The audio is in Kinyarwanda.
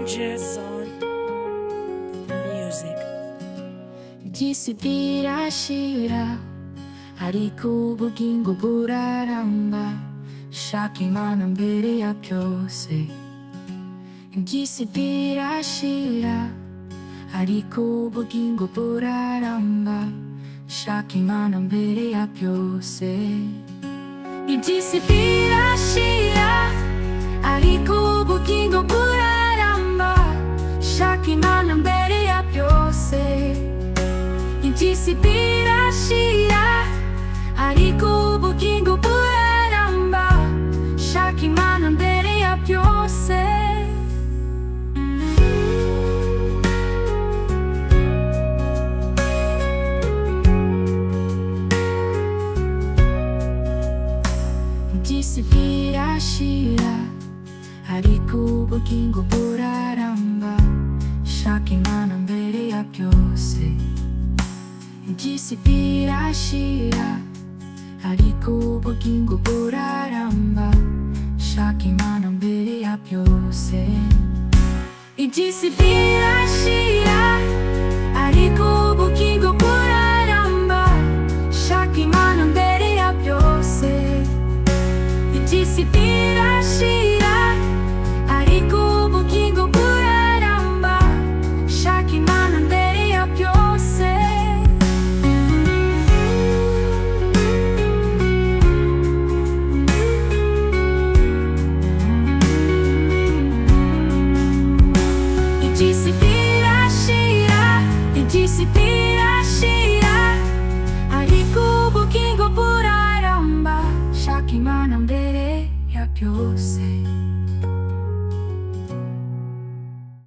Jason Music. Disipirashira ariko ubugingo buraramba, shaka Imana mbere ya byose. Disipirashira ariko ubugingo buraramba, shaka Imana mbere ya byose. Disipirashira ariko ubugingo buraramba, shaka Imana mbere ya byose. Disipirashira ariko ubugingo buraramba, shaka Imana mbere ya byose. Disipirashira ariko ubugingo buraramba, shaka Imana mbere ya byose. Disipirashira ariko ubugingo buraramba, shaka Imana mbere ya byose. Disipirashira ariko ubugingo buraramba, shaka Imana mbere ya byose. Disipirashira ariko ubugingo buraramba, shaka Imana mbere ya byose. Disipirashira ariko ubugingo buraramba, shaka Imana mbere ya byose.